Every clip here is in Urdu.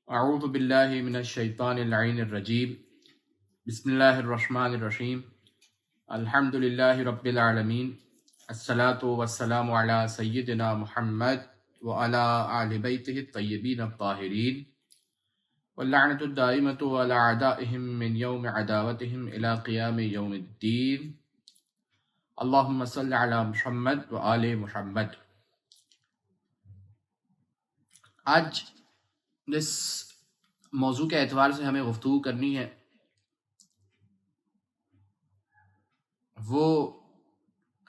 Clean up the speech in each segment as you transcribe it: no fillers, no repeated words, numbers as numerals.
اعوذ باللہ من الشیطان اللعین الرجیم بسم اللہ الرحمن الرحیم الحمد للہ رب العالمین الصلاة والسلام علی سیدنا محمد وعلی آل بیتہ الطیبین الطاہرین واللعنۃ الدائمۃ علی اعدائہم من یوم عداوتہم الی قیام یوم الدین اللہم صل علی محمد وآل محمد۔ آج جس موضوع کے اعتبار سے ہمیں گفتگو کرنی ہے وہ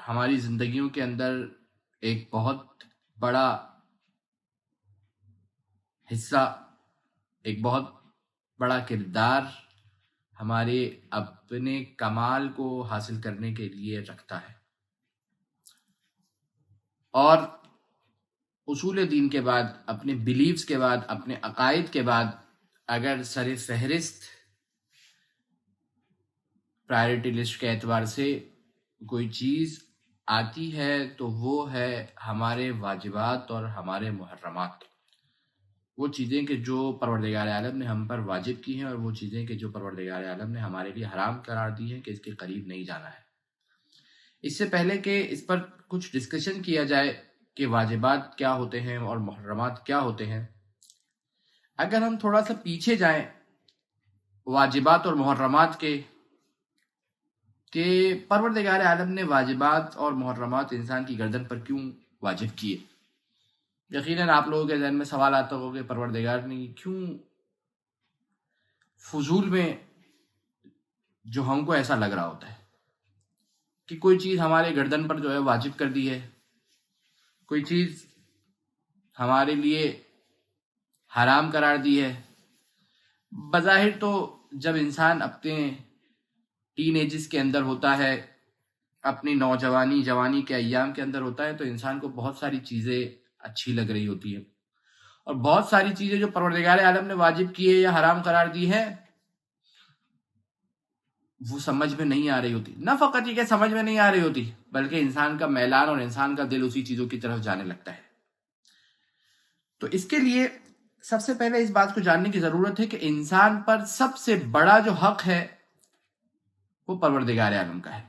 ہماری زندگیوں کے اندر ایک بہت بڑا حصہ، ایک بہت بڑا کردار ہمارے اپنے کمال کو حاصل کرنے کے لیے رکھتا ہے، اور اصول دین کے بعد، اپنے بیلیفز کے بعد، اپنے عقائد کے بعد اگر سر فہرست پرائرٹی لسٹ کے اعتبار سے کوئی چیز آتی ہے تو وہ ہے ہمارے واجبات اور ہمارے محرمات، وہ چیزیں کہ جو پروردگار عالم نے ہم پر واجب کی ہیں، اور وہ چیزیں کہ جو پروردگار عالم نے ہمارے لیے حرام قرار دی ہیں کہ اس کے قریب نہیں جانا ہے۔ اس سے پہلے کہ اس پر کچھ ڈسکشن کیا جائے کہ واجبات کیا ہوتے ہیں اور محرمات کیا ہوتے ہیں، اگر ہم تھوڑا سا پیچھے جائیں واجبات اور محرمات کے، کہ پروردگار عالم نے واجبات اور محرمات انسان کی گردن پر کیوں واجب کیے۔ یقیناً آپ لوگوں کے ذہن میں سوال آتا ہوگا کہ پروردگار نے کیوں فضول میں جو ہم کو ایسا لگ رہا ہوتا ہے کہ کوئی چیز ہمارے گردن پر جو ہے واجب کر دی ہے، کوئی چیز ہمارے لیے حرام قرار دی ہے۔ بظاہر تو جب انسان اپنے ٹین ایجز کے اندر ہوتا ہے، اپنی نوجوانی جوانی کے ایام کے اندر ہوتا ہے، تو انسان کو بہت ساری چیزیں اچھی لگ رہی ہوتی ہیں، اور بہت ساری چیزیں جو پروردگار عالم نے واجب کی ہے یا حرام قرار دی ہے وہ سمجھ میں نہیں آ رہی ہوتی۔ نہ فقط یہ کہ سمجھ میں نہیں آ رہی ہوتی، بلکہ انسان کا میلان اور انسان کا دل اسی چیزوں کی طرف جانے لگتا ہے۔ تو اس کے لیے سب سے پہلے اس بات کو جاننے کی ضرورت ہے کہ انسان پر سب سے بڑا جو حق ہے وہ پروردگار عالم کا ہے،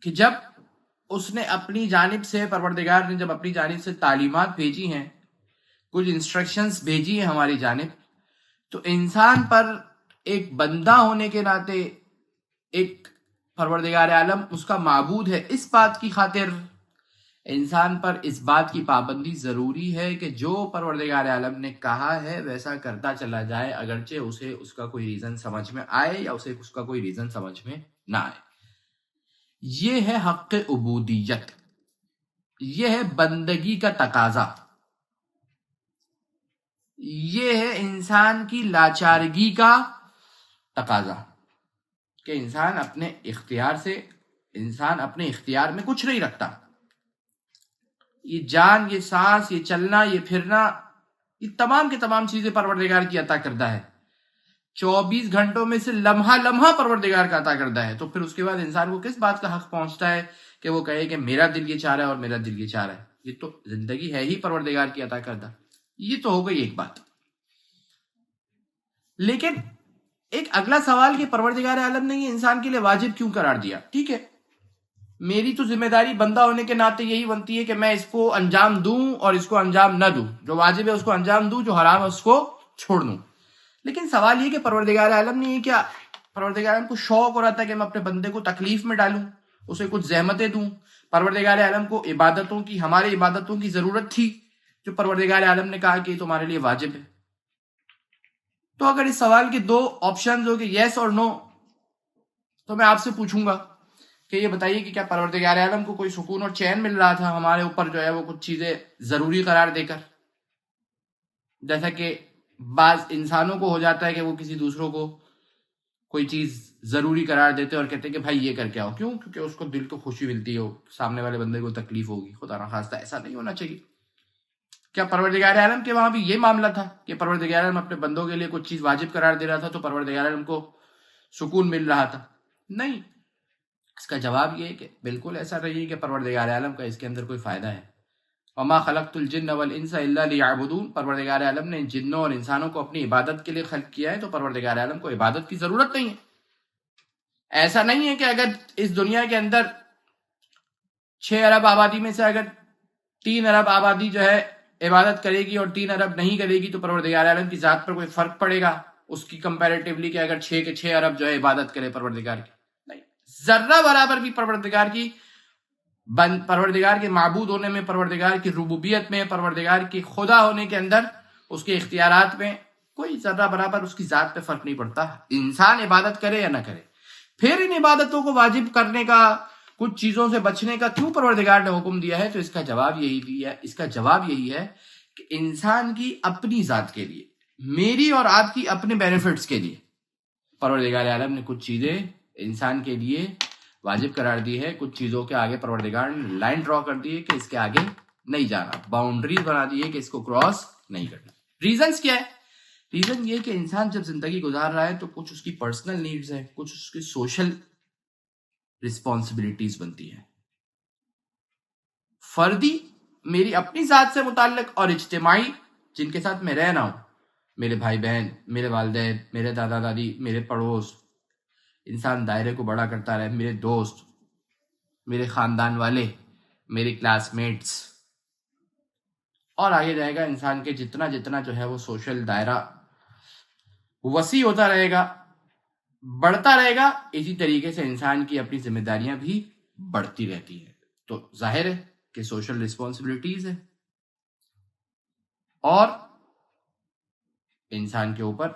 کہ جب اس نے اپنی جانب سے، پروردگار نے جب اپنی جانب سے تعلیمات بھیجی ہیں، کچھ انسٹرکشنز بھیجی ہیں ہماری جانب، تو انسان پر ایک بندہ ہونے کے ناطے، ایک پروردگار عالم اس کا معبود ہے، اس بات کی خاطر انسان پر اس بات کی پابندی ضروری ہے کہ جو پروردگار عالم نے کہا ہے ویسا کرتا چلا جائے، اگرچہ اسے اس کا کوئی ریزن سمجھ میں آئے یا اسے اس کا کوئی ریزن سمجھ میں نہ آئے۔ یہ ہے حق عبودیت، یہ ہے بندگی کا تقاضا، یہ ہے انسان کی لاچارگی کا تقاضا، کہ انسان اپنے اختیار سے، انسان اپنے اختیار میں کچھ نہیں رکھتا۔ یہ جان، یہ سانس، یہ چلنا، یہ پھرنا، یہ تمام کی تمام چیزیں پروردگار کی عطا کردہ ہے۔ 24 گھنٹوں میں سے لمحہ لمحہ پروردگار کا عطا کردہ ہے، تو پھر اس کے بعد انسان کو کس بات کا حق پہنچتا ہے کہ وہ کہے کہ میرا دل یہ چاہ رہا ہے اور میرا دل یہ چاہ رہا ہے؟ یہ تو زندگی ہے ہی پروردگار کی عطا کردہ۔ یہ تو ہو گئی ایک بات۔ لیکن ایک اگلا سوال کہ پروردگار عالم نے یہ انسان کے لیے واجب کیوں قرار دیا؟ ٹھیک ہے، میری تو ذمہ داری بندہ ہونے کے ناطے یہی بنتی ہے کہ میں اس کو انجام دوں اور اس کو انجام نہ دوں، جو واجب ہے اس کو انجام دوں، جو حرام ہے اس کو چھوڑ دوں۔ لیکن سوال یہ کہ پروردگار عالم نے یہ کیا، پروردگار عالم کو شوق ہو رہا تھا کہ میں اپنے بندے کو تکلیف میں ڈالوں، اسے کچھ زحمتیں دوں؟ پروردگار عالم کو عبادتوں کی، ہمارے عبادتوں کی ضرورت تھی جو پروردگار عالم نے کہا کہ یہ تمہارے لیے واجب ہے؟ تو اگر اس سوال کے دو آپشنز ہو کہ یس اور نو، تو میں آپ سے پوچھوں گا کہ یہ بتائیے کہ کیا پروردگار عالم کو کوئی سکون اور چین مل رہا تھا ہمارے اوپر جو ہے وہ کچھ چیزیں ضروری قرار دے کر؟ جیسا کہ بعض انسانوں کو ہو جاتا ہے کہ وہ کسی دوسروں کو کوئی چیز ضروری قرار دیتے اور کہتے ہیں کہ بھائی یہ کر کے آؤ، کیوں؟ کیونکہ اس کو دل کو خوشی ملتی ہو، سامنے والے بندے کو تکلیف ہوگی، خدا نخواستہ ایسا نہیں ہونا چاہیے۔ کیا پروردگار عالم کے وہاں بھی یہ معاملہ تھا کہ پروردگار عالم اپنے بندوں کے لیے کچھ چیز واجب قرار دے رہا تھا تو پروردگار عالم کو سکون مل رہا تھا؟ نہیں۔ اس کا جواب یہ ہے کہ بالکل ایسا نہیں ہے کہ پروردگار عالم کا اس کے اندر کوئی فائدہ ہے۔ وما خلقت الجن والانس الا لیعبدون، پروردگار عالم نے جنوں اور انسانوں کو اپنی عبادت کے لیے خلق کیا ہے، تو پروردگار عالم کو عبادت کی ضرورت نہیں ہے. ایسا نہیں ہے کہ اگر اس دنیا کے اندر 6 ارب آبادی میں سے اگر 3 ارب آبادی جو ہے عبادت کرے گی اور 3 ارب نہیں کرے گی تو پروردگار عالم کی ذات پر کوئی فرق پڑے گا اس کی کمپیریٹیولی کہ اگر 6 کے 6 ارب جو ہے عبادت کرے پروردگار کی؟ نہیں، ذرہ برابر بھی پروردگار کے معبود ہونے میں، پروردگار کی ربوبیت میں، پروردگار کی خدا ہونے کے اندر، اس کے اختیارات میں کوئی ذرہ برابر اس کی ذات پہ فرق نہیں پڑتا. انسان عبادت کرے یا نہ کرے. پھر ان عبادتوں کو واجب کرنے کا، کچھ چیزوں سے بچنے کا کیوں پروردگار نے حکم دیا ہے؟ تو اس کا جواب یہی ہے کہ انسان کی اپنی ذات کے لیے، میری اور آپ کی اپنے بینیفٹس کے لیے پروردگار عالم نے کچھ چیزیں انسان کے لیے واجب قرار دی ہے. کچھ چیزوں کے آگے پروردگار نے لائن ڈرا کر دی ہے کہ اس کے آگے نہیں جانا، باؤنڈریز بنا دی ہے کہ اس کو کراس نہیں کرنا. ریزنز کیا ہے؟ ریزن یہ کہ انسان جب زندگی گزار رہا ہے تو کچھ اس کی پرسنل نیڈز ہیں، کچھ اس کی سوشل رسپانسبلٹیز بنتی ہیں. فردی میری اپنی ذات سے متعلق اور اجتماعی جن کے ساتھ میں رہنا ہوں، میرے بھائی بہن، میرے والدین، میرے دادا دادی، میرے پڑوس، انسان دائرے کو بڑا کرتا رہے، میرے دوست، میرے خاندان والے، میرے کلاس میٹس، اور آگے جائے گا. انسان کے جتنا جو ہے وہ سوشل دائرہ وسیع ہوتا رہے گا، بڑھتا رہے گا. اسی طریقے سے انسان کی اپنی ذمہ داریاں بھی بڑھتی رہتی ہیں. تو ظاہر ہے کہ سوشل رسپانسبلٹیز ہے، اور انسان کے اوپر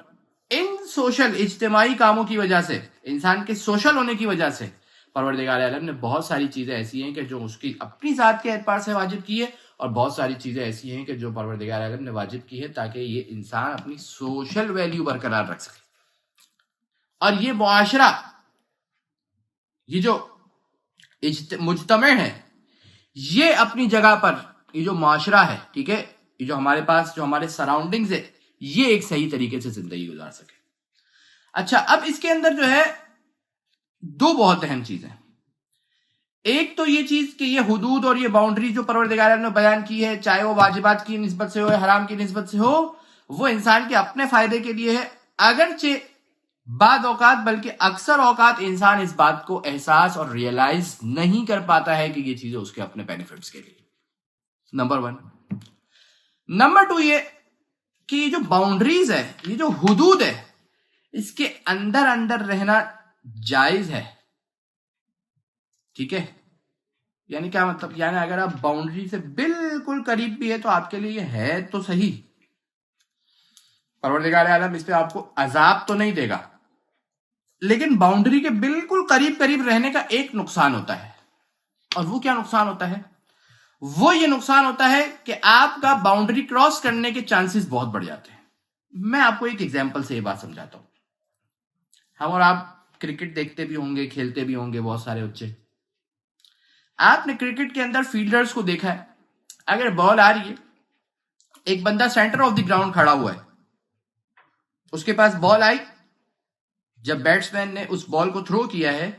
ان سوشل اجتماعی کاموں کی وجہ سے، انسان کے سوشل ہونے کی وجہ سے پروردگار عالم نے بہت ساری چیزیں ایسی ہیں کہ جو اس کی اپنی ذات کے اعتبار سے واجب کی ہے، اور بہت ساری چیزیں ایسی ہیں کہ جو پروردگار عالم نے واجب کی ہے تاکہ یہ انسان اپنی سوشل ویلیو برقرار رکھ سکے. اور یہ معاشرہ، یہ جو مجتمع ہے، یہ اپنی جگہ پر، یہ جو معاشرہ ہے، ٹھیک ہے، یہ جو ہمارے پاس، جو ہمارے سراؤنڈنگز ہے، یہ ایک صحیح طریقے سے زندگی گزار سکے. اچھا، اب اس کے اندر جو ہے 2 بہت اہم چیزیں. ایک تو یہ چیز کہ یہ حدود اور یہ باؤنڈری جو پروردگار نے بیان کی ہے، چاہے وہ واجبات کی نسبت سے ہو یا حرام کی نسبت سے ہو، وہ انسان کے اپنے فائدے کے لیے ہے. اگرچہ بعض اوقات، بلکہ اکثر اوقات، انسان اس بات کو احساس اور ریئلائز نہیں کر پاتا ہے کہ یہ چیزیں اس کے اپنے بینیفٹس کے لیے. نمبر 1. نمبر 2 یہ کہ یہ جو باؤنڈریز ہے، یہ جو حدود ہے، اس کے اندر رہنا جائز ہے. ٹھیک ہے، یعنی کیا مطلب؟ یعنی اگر آپ باؤنڈری سے بالکل قریب بھی ہے تو آپ کے لیے یہ ہے تو صحیح، پروردگار عالم اس پہ آپ کو عذاب تو نہیں دے گا، لیکن باؤنڈری کے بالکل قریب رہنے کا ایک نقصان ہوتا ہے. اور وہ کیا نقصان ہوتا ہے؟ وہ یہ نقصان ہوتا ہے کہ آپ کا باؤنڈری کراس کرنے کے چانسز بہت بڑھ جاتے ہیں. میں آپ کو ایک ایگزامپل سے یہ بات سمجھاتا ہوں. ہم اور آپ کرکٹ دیکھتے بھی ہوں گے، کھیلتے بھی ہوں گے، بہت سارے بچے. آپ نے کرکٹ کے اندر فیلڈرز کو دیکھا ہے، اگر بال آ رہی ہے، ایک بندہ سینٹر آف دی گراؤنڈ کھڑا ہوا ہے، اس کے پاس بال آئی، جب بیٹس مین نے اس بال کو تھرو کیا ہے،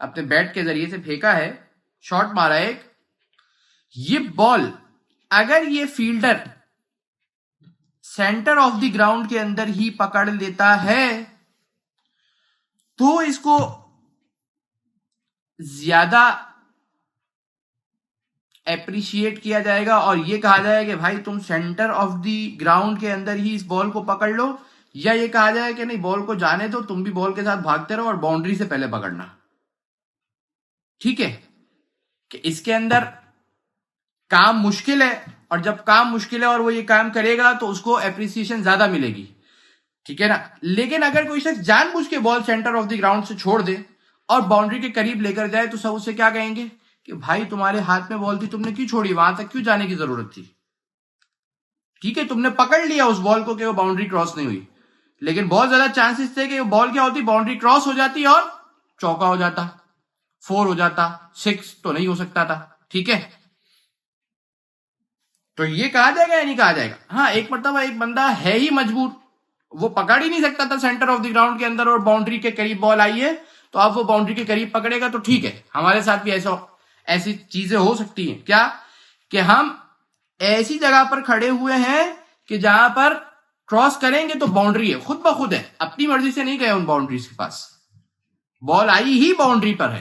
اپنے بیٹ کے ذریعے سے پھینکا ہے، شاٹ مارا ہے، یہ بال اگر یہ fielder centre of the ground کے اندر ہی پکڑ لیتا ہے تو اس کو زیادہ اپریشیٹ کیا جائے گا اور یہ کہا جائے کہ بھائی تم سینٹر آف دی گراؤنڈ کے اندر ہی اس بال کو پکڑ لو، یا یہ کہا جائے کہ نہیں، بال کو جانے دو، تم بھی بال کے ساتھ بھاگتے رہو اور باؤنڈری سے پہلے پکڑنا. ٹھیک ہے، کہ اس کے اندر کام مشکل ہے، اور جب کام مشکل ہے اور وہ یہ کام کرے گا تو اس کو اپریسیشن زیادہ ملے گی. ٹھیک ہے نا. لیکن اگر کوئی شخص جان بوجھ کے بال سینٹر آف دی گراؤنڈ سے چھوڑ دے اور باؤنڈری کے قریب لے کر جائے تو سب اسے کیا کہیں گے کہ بھائی تمہارے ہاتھ میں بال تھی، تم نے کیوں چھوڑی، وہاں تک کیوں جانے کی ضرورت تھی. ٹھیک ہے، تم نے پکڑ لیا اس بال کو کہ وہ باؤنڈری کراس نہیں ہوئی، لیکن بہت زیادہ چانسز تھے کہ وہ بال کیا ہوتی، باؤنڈری کراس ہو جاتی اور چوکا ہو جاتا، 4 ہو جاتا، 6 تو نہیں ہو سکتا تھا. ٹھیک ہے، تو یہ کہا جائے گا یا نہیں کہا جائے گا؟ ہاں، ایک مرتبہ ایک بندہ ہے ہی مجبور، وہ پکڑ ہی نہیں سکتا تھا سینٹر آف دی گراؤنڈ کے اندر اور باؤنڈری کے قریب بال آئی ہے، تو اب وہ باؤنڈری کے قریب پکڑے گا تو ٹھیک ہے. ہمارے ساتھ بھی ایسی چیزیں ہو سکتی ہیں کیا کہ ہم ایسی جگہ پر کھڑے ہوئے ہیں کہ جہاں پر کراس کریں گے تو باؤنڈری ہے، خود بخود ہے، اپنی مرضی سے نہیں گئے ان باؤنڈریز کے پاس، بال آئی ہی باؤنڈری پر ہے۔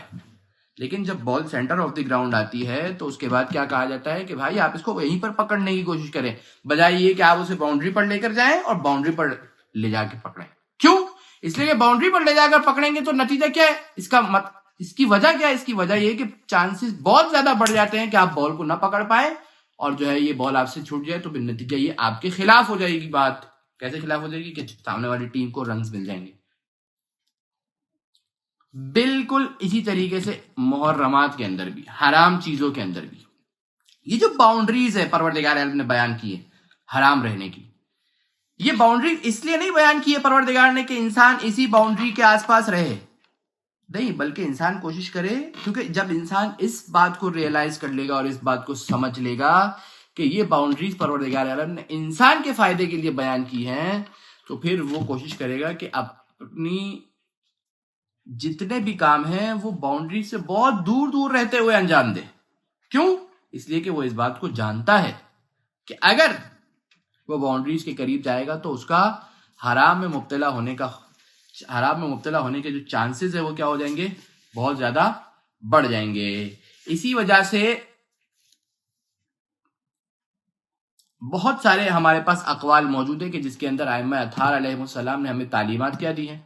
لیکن جب بال سینٹر آف دی گراؤنڈ آتی ہے تو اس کے بعد کیا کہا جاتا ہے کہ بھائی آپ اس کو وہیں پر پکڑنے کی کوشش کریں، بجائے یہ کہ آپ اسے باؤنڈری پر لے کر جائیں اور باؤنڈری پر لے جا کے پکڑیں۔ کیوں؟ اس لیے کہ باؤنڈری پر لے جا کر پکڑیں گے تو نتیجہ کیا ہے، اس کی وجہ کیا ہے؟ اس کی وجہ یہ کہ چانسز بہت زیادہ بڑھ جاتے ہیں کہ آپ بال کو نہ پکڑ پائیں، اور جو ہے یہ بال آپ سے چھوٹ جائے تو پھر نتیجہ یہ آپ کے خلاف ہو جائے گی۔ بات کیسے خلاف ہو جائے گی؟ کہ سامنے والی ٹیم کو رنز مل جائیں گے۔ بالکل اسی طریقے سے محرمات کے اندر بھی، حرام چیزوں کے اندر بھی، یہ جو باؤنڈریز ہے پروردگار عالم نے بیان کی ہے حرام رہنے کی، یہ باؤنڈری اس لیے نہیں بیان کی ہے پروردگار نے کہ انسان اسی باؤنڈری کے آس پاس رہے، نہیں، بلکہ انسان کوشش کرے، کیونکہ جب انسان اس بات کو ریئلائز کر لے گا اور اس بات کو سمجھ لے گا کہ یہ باؤنڈریز پروردگار عالم نے انسان کے فائدے کے لیے بیان کی ہیں، تو پھر وہ کوشش کرے گا کہ اپنی جتنے بھی کام ہیں وہ باؤنڈری سے بہت دور دور رہتے ہوئے انجام دے۔ کیوں؟ اس لیے کہ وہ اس بات کو جانتا ہے کہ اگر وہ باؤنڈریز کے قریب جائے گا تو اس کا حرام میں مبتلا ہونے کے جو چانسز ہے وہ کیا ہو جائیں گے؟ بہت زیادہ بڑھ جائیں گے۔ اسی وجہ سے بہت سارے ہمارے پاس اقوال موجود ہیں کہ جس کے اندر ائمہ اطہار علیہ السلام نے ہمیں تعلیمات کیا دی ہیں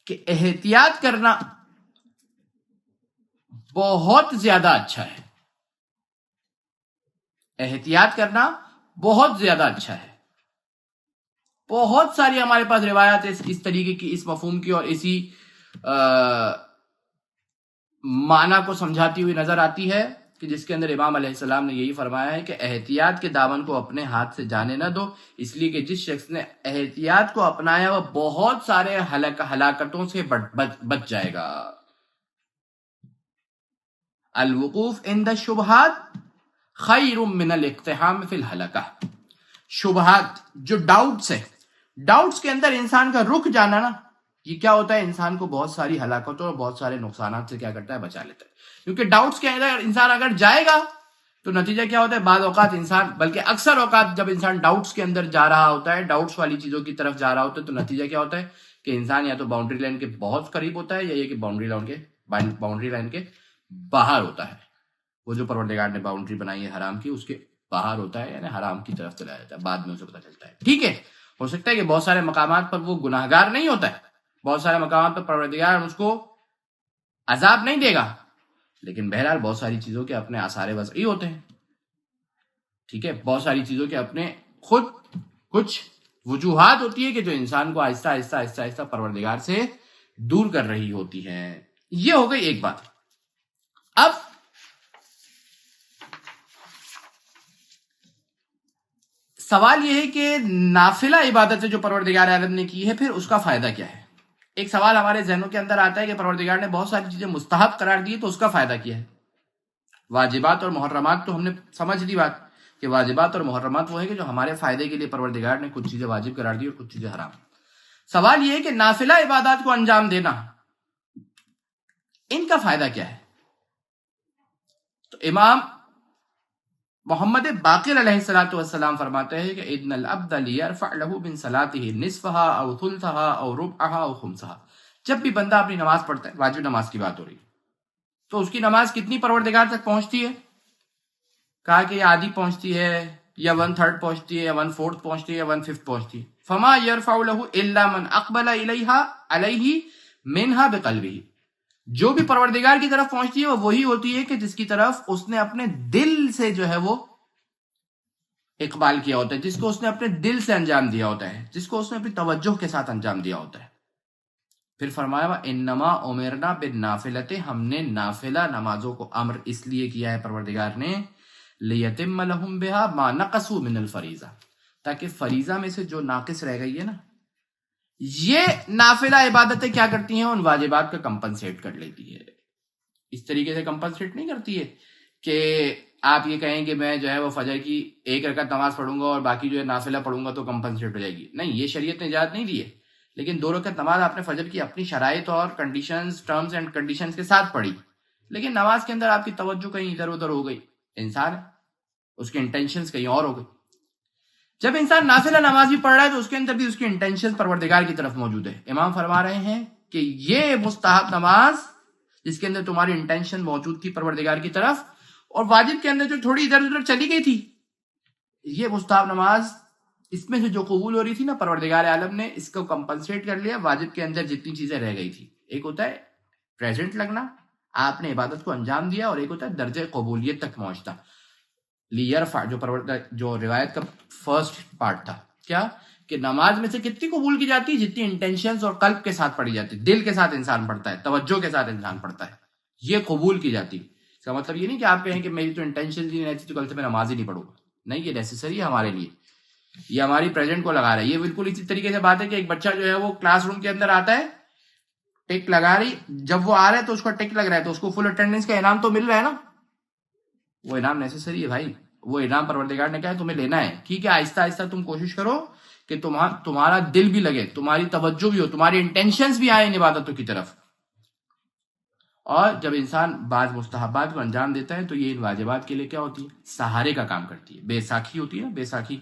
کہ احتیاط کرنا بہت زیادہ اچھا ہے، احتیاط کرنا بہت زیادہ اچھا ہے۔ بہت ساری ہمارے پاس روایات اس طریقے کی، اس مفہوم کی اور اسی معنی کو سمجھاتی ہوئی نظر آتی ہے کہ جس کے اندر امام علیہ السلام نے یہی فرمایا ہے کہ احتیاط کے دامن کو اپنے ہاتھ سے جانے نہ دو، اس لیے کہ جس شخص نے احتیاط کو اپنایا وہ بہت سارے ہلاکتوں سے بچ جائے گا۔ الوقوف عند الشبہات خیر من الاقتحام فی الحلقہ۔ شبہات جو ڈاؤٹس ہے، ڈاؤٹس کے اندر انسان کا رک جانا نا، یہ کیا ہوتا ہے؟ انسان کو بہت ساری ہلاکتوں اور بہت سارے نقصانات سے کیا کرتا ہے؟ بچا لیتا ہے۔ کیونکہ ڈاؤٹس کے اندر انسان اگر جائے گا تو نتیجہ کیا ہوتا ہے؟ بعض اوقات انسان، بلکہ اکثر اوقات جب انسان ڈاؤٹس کے اندر جا رہا ہوتا ہے، ڈاؤٹس والی چیزوں کی طرف جا رہا ہوتا ہے، تو نتیجہ کیا ہوتا ہے کہ انسان یا تو باؤنڈری لائن کے بہت قریب ہوتا ہے یا یہ کہ باؤنڈری لائن کے باہر ہوتا ہے۔ وہ جو پروردگار نے باؤنڈری بنائی ہے حرام کی، اس کے باہر ہوتا ہے، یعنی حرام کی طرف چلا جاتا ہے، بعد میں اسے پتہ چلتا ہے۔ ٹھیک ہے، ہو سکتا ہے کہ بہت سارے مقامات پر وہ گناہگار نہیں ہوتا ہے، بہت سارے مقامات پر پروردگار اس کو عذاب نہیں دے گا، لیکن بہرحال بہت ساری چیزوں کے اپنے آثار وضعی ہوتے ہیں۔ ٹھیک ہے، بہت ساری چیزوں کے اپنے خود کچھ وجوہات ہوتی ہے کہ جو انسان کو آہستہ آہستہ آہستہ آہستہ پروردگار سے دور کر رہی ہوتی ہے۔ یہ ہو گئی ایک بات۔ اب سوال یہ ہے کہ نافلہ عبادتیں جو پروردگار عالم نے کی ہے، پھر اس کا فائدہ کیا ہے؟ ایک سوال ہمارے ذہنوں کے اندر آتا ہے کہ پروردگار نے بہت ساری چیزیں مستحب قرار دی تو اس کا فائدہ کیا ہے؟ واجبات اور محرمات تو ہم نے سمجھ لی بات کہ واجبات اور محرمات وہ ہے کہ جو ہمارے فائدے کے لیے پروردگار نے کچھ چیزیں واجب قرار دی اور کچھ چیزیں حرام۔ سوال یہ ہے کہ نافلہ عبادات کو انجام دینا، ان کا فائدہ کیا ہے؟ تو امام محمد باقر علیہ السلام فرماتے ہیں کہ اِنَّ الْعَبْدَ لِيَرْفَعْ لَهُ مِنْ صَلَاتِهِ نِصْفَهَا أَوْ ثُلْثَهَا أَوْ رُبْعَهَا أَوْ خُمْسَهَا۔ جب بھی بندہ اپنی نماز پڑھتا ہے، واجب نماز کی بات ہو رہی ہے، تو اس کی نماز کتنی پروردگار تک پہنچتی ہے؟ کہا کہ یہ آدھی پہنچتی ہے یا 1/3 پہنچتی ہے یا 1/4 پہنچتی ہے یا 1/5 پہنچتی ہے۔ فَمَا يَرْفَعُ لَهُ إِلَّا مَنْ أَقْبَلَ إِلَيْهَا عَلَيْهِ مِنْهَا بِقَلْبِهِ۔ جو بھی پروردگار کی طرف پہنچتی ہے وہ وہی ہوتی ہے کہ جس کی طرف اس نے اپنے دل سے جو ہے وہ اقبال کیا ہوتا ہے، جس کو اس نے اپنے دل سے انجام دیا ہوتا ہے، جس کو اس نے اپنی توجہ کے ساتھ انجام دیا ہوتا ہے۔ پھر فرمایا وَإِنَّمَا أُمِرْنَا بِالنَّافِلَةِ، ہم نے نافلہ نمازوں کو امر اس لیے کیا ہے پروردگار نے لِيَتِمَّ لَهُمْ بِهَا مَا نَقَصُوا مِنَ الْفَرِيضَةِ، تاکہ فریضہ میں سے جو ناقص رہ گئی ہے نا، یہ نافلہ عبادتیں کیا کرتی ہیں؟ ان واجبات کا کمپنسیٹ کر لیتی ہے۔ اس طریقے سے کمپنسیٹ نہیں کرتی ہے کہ آپ یہ کہیں کہ میں جو ہے وہ فجر کی 1 رکعت نماز پڑھوں گا اور باقی جو ہے نافلہ پڑھوں گا تو کمپنسیٹ ہو جائے گی۔ نہیں، یہ شریعت نے اجازت نہیں دی ہے، لیکن 2 رکعت نماز آپ نے فجر کی اپنی شرائط اور کنڈیشنز، ٹرمز اینڈ کنڈیشنز کے ساتھ پڑھی، لیکن نماز کے اندر آپ کی توجہ کہیں ادھر ادھر ہو گئی، انسان ہے، اس کے انٹینشنز کہیں اور ہو گئی. جب انسان نافلہ نماز بھی پڑھ رہا ہے تو اس کے اندر بھی اس کی انٹینشن پروردگار کی طرف موجود ہے. امام فرما رہے ہیں کہ یہ مستحب نماز جس کے اندر تمہاری انٹینشن موجود تھی پروردگار کی طرف، اور واجب کے اندر جو تھوڑی ادھر ادھر چلی گئی تھی، یہ مستحب نماز اس میں سے جو قبول ہو رہی تھی نا، پروردگار عالم نے اس کو کمپنسیٹ کر لیا. واجب کے اندر جتنی چیزیں رہ گئی تھی، ایک ہوتا ہے پریزنٹ لگنا، آپ نے عبادت کو انجام دیا، اور ایک ہوتا ہے درجہ قبولیت تک پہنچتا. لیرفع جو روایت کا فرسٹ پارٹ تھا، کیا کہ نماز میں سے کتنی قبول کی جاتی ہے؟ جتنی انٹینشنز اور قلب کے ساتھ پڑھی جاتی، دل کے ساتھ انسان پڑھتا ہے، توجہ کے ساتھ انسان پڑھتا ہے، یہ قبول کی جاتی. اس کا مطلب یہ نہیں کہ آپ کہیں کہ میری تو انٹینشن ہی نہیں تھی تو کل سے میں نماز ہی نہیں پڑھوں گا. نہیں، یہ نیسیسری ہے ہمارے لیے، یہ ہماری پریزنٹ کو لگا رہا ہے. یہ بالکل اسی طریقے سے بات ہے کہ ایک بچہ جو ہے وہ کلاس روم کے اندر آتا ہے، ٹک لگا رہی، جب وہ آ رہا ہے تو اس کا ٹک لگ رہا ہے تو اس کو فل اٹینڈنس کا انعام تو مل رہا ہے نا. وہ انعام نیسیسری ہے بھائی، وہ انعام پروردگار نے کہا ہے تمہیں لینا ہے. ٹھیک ہے، آہستہ آہستہ تم کوشش کرو کہ تمہارا دل بھی لگے، تمہاری توجہ بھی ہو، تمہاری انٹینشنز بھی آئیں ان عبادتوں کی طرف. اور جب انسان بعض مستحبات کو انجام دیتا ہے تو یہ ان واجبات کے لیے کیا ہوتی ہے؟ سہارے کا کام کرتی ہے. بیساکھی ہوتی ہے نا، بیساکھی،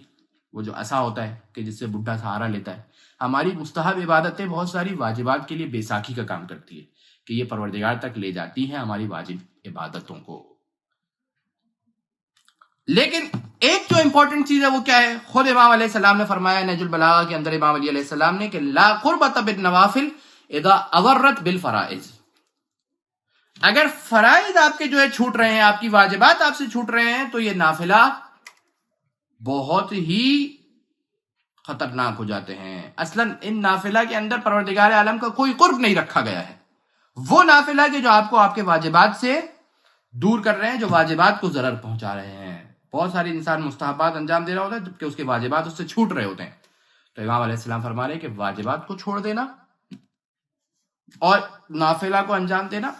وہ جو عصا ہوتا ہے کہ جس سے بڈھا سہارا لیتا ہے. ہماری مستحب عبادتیں بہت ساری واجبات کے لیے بیساکھی کا کام کرتی ہے کہ یہ پروردگار تک لے جاتی ہیں ہماری واجب عبادتوں کو. لیکن ایک جو امپورٹنٹ چیز ہے وہ کیا ہے؟ خود امام علیہ السلام نے فرمایا نہج البلاغہ کے اندر، امام علیہ السلام نے، کہ لا قربۃ بالنوافل اذا اضرت بالفرائض. اگر فرائض آپ کے جو ہے چھوٹ رہے ہیں، آپ کی واجبات آپ سے چھوٹ رہے ہیں، تو یہ نافلہ بہت ہی خطرناک ہو جاتے ہیں. اصلاً ان نافلہ کے اندر پروردگار عالم کا کوئی قرب نہیں رکھا گیا ہے. وہ نافلہ کہ جو آپ کو آپ کے واجبات سے دور کر رہے ہیں، جو واجبات کو ضرر پہنچا رہے ہیں. بہت ساری انسان مستحبات انجام دے رہا ہوتا ہے جبکہ اس کے واجبات اس سے چھوٹ رہے ہوتے ہیں. تو امام علیہ السلام فرما رہے ہیں کہ واجبات کو چھوڑ دینا اور نافلہ کو انجام دینا،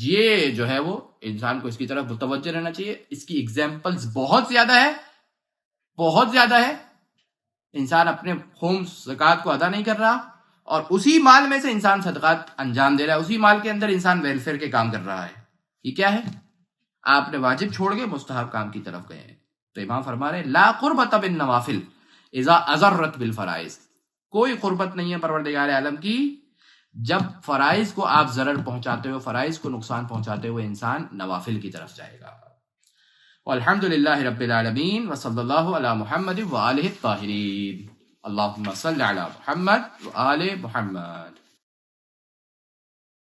یہ جو ہے وہ انسان کو اس کی طرف متوجہ رہنا چاہیے. اس کی ایگزامپلز بہت زیادہ ہے، بہت زیادہ ہے. انسان اپنے خمس زکوٰۃ کو ادا نہیں کر رہا اور اسی مال میں سے انسان صدقات انجام دے رہا ہے، اسی مال کے اندر انسان ویلفیئر کے کام کر رہا ہے. یہ کیا ہے؟ آپ نے واجب چھوڑ کے مستحب کام کی طرف گئے ہیں. تو امام فرما رہے ہیں لا قربۃ بالنوافل اذا اضرت بالفرائض. کوئی قربت نہیں ہے پروردگار عالم کی جب فرائض کو آپ ضرر پہنچاتے ہو، فرائض کو نقصان پہنچاتے ہوئے انسان نوافل کی طرف جائے گا. والحمد للہ رب العالمین وصلی اللہ علی محمد وآلہ الطاہرین. اللہم صل علی محمد وآل محمد.